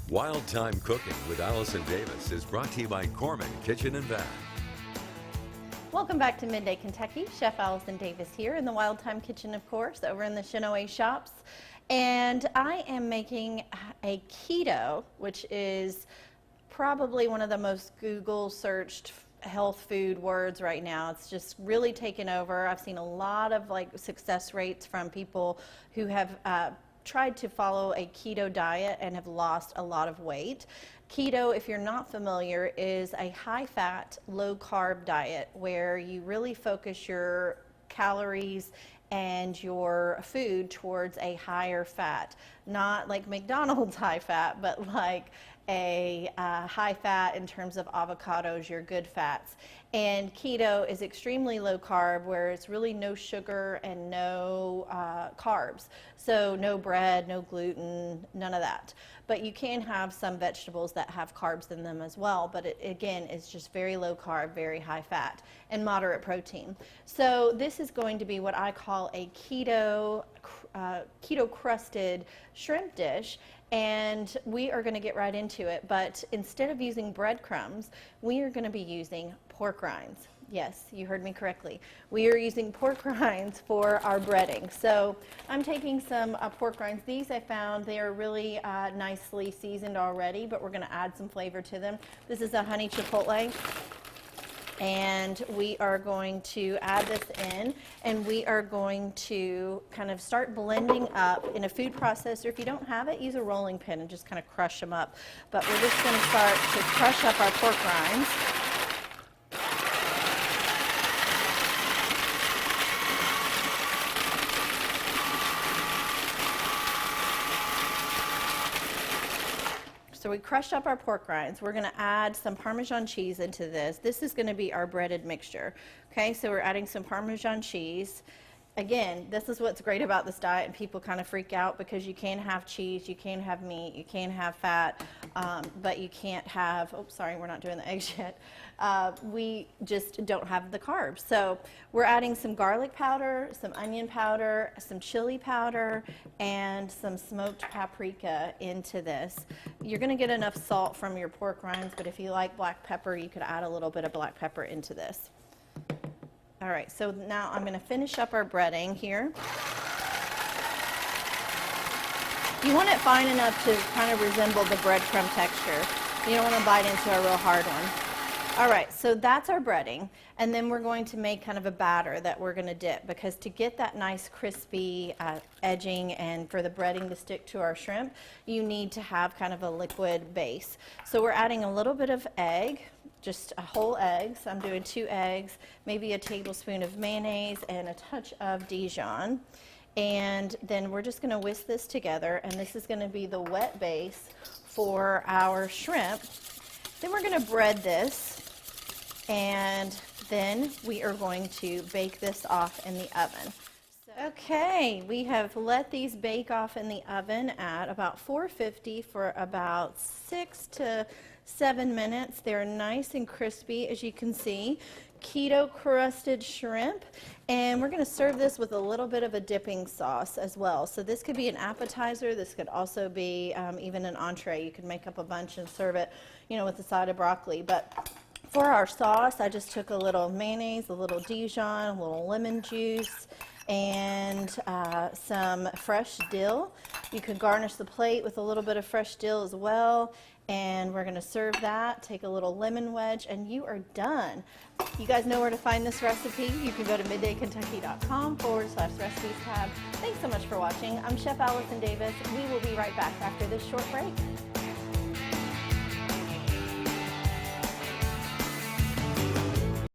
Wild Thyme Cooking with Allison Davis is brought to you by Corman Kitchen and Bath. Welcome back to Midday Kentucky. Chef Allison Davis here in the Wild Thyme Kitchen, of course, over in the Chinoy shops. And I am making a keto, which is probably one of the most Google searched health food words right now. It's just really taken over. I've seen a lot of success rates from people who have tried to follow a keto diet and have lost a lot of weight. Keto, if you're not familiar, is a high-fat, low-carb diet where you really focus your calories and your food towards a higher fat. Not like McDonald's high fat, but like a high fat in terms of avocados, your good fats. And keto is extremely low carb, where it's really no sugar and no carbs. So no bread, no gluten, none of that. But you can have some vegetables that have carbs in them as well. But it, again, is just very low carb, very high fat, and moderate protein. So this is going to be what I call a keto crusted shrimp dish. And we are going to get right into it, but instead of using breadcrumbs, we are going to be using pork rinds. Yes, you heard me correctly. We are using pork rinds for our breading. So I'm taking some pork rinds. These I found they are really nicely seasoned already, but we're going to add some flavor to them. This is a honey chipotle. And we are going to add this in, and we are going to kind of start blending up in a food processor. If you don't have it, use a rolling pin and just kind of crush them up. But we're just going to start to crush up our pork rinds. So we crushed up our pork rinds. We're going to add some Parmesan cheese into this. This is going to be our breaded mixture. Okay, so we're adding some Parmesan cheese. Again, this is what's great about this diet, and people kind of freak out because you can have cheese, you can have meat, you can have fat, but you can't have, oh, sorry, we're not doing the eggs yet. We just don't have the carbs. So we're adding some garlic powder, some onion powder, some chili powder, and some smoked paprika into this. You're going to get enough salt from your pork rinds, but if you like black pepper, you could add a little bit of black pepper into this. All right, so now I'm going to finish up our breading here. You want it fine enough to kind of resemble the breadcrumb texture. You don't want to bite into a real hard one. All right, so that's our breading, and then we're going to make kind of a batter that we're going to dip, because to get that nice crispy edging and for the breading to stick to our shrimp, you need to have kind of a liquid base. So we're adding a little bit of egg. Just a whole egg. So I'm doing 2 eggs, maybe a tablespoon of mayonnaise, and a touch of Dijon. And then we're just going to whisk this together, and this is going to be the wet base for our shrimp. Then we're going to bread this, and then we are going to bake this off in the oven. Okay, we have let these bake off in the oven at about 450 for about 6 to 7 minutes. They're nice and crispy, as you can see. Keto crusted shrimp, and we're going to serve this with a little bit of a dipping sauce as well. So this could be an appetizer. This could also be even an entree. You could make up a bunch and serve it, you know, with a side of broccoli. But for our sauce, I just took a little mayonnaise, a little Dijon, a little lemon juice, and some fresh dill. You could garnish the plate with a little bit of fresh dill as well. And we're going to serve that, take a little lemon wedge, and you are done. You guys know where to find this recipe. You can go to middaykentucky.com/recipes tab. Thanks so much for watching. I'm Chef Allison Davis. We will be right back after this short break.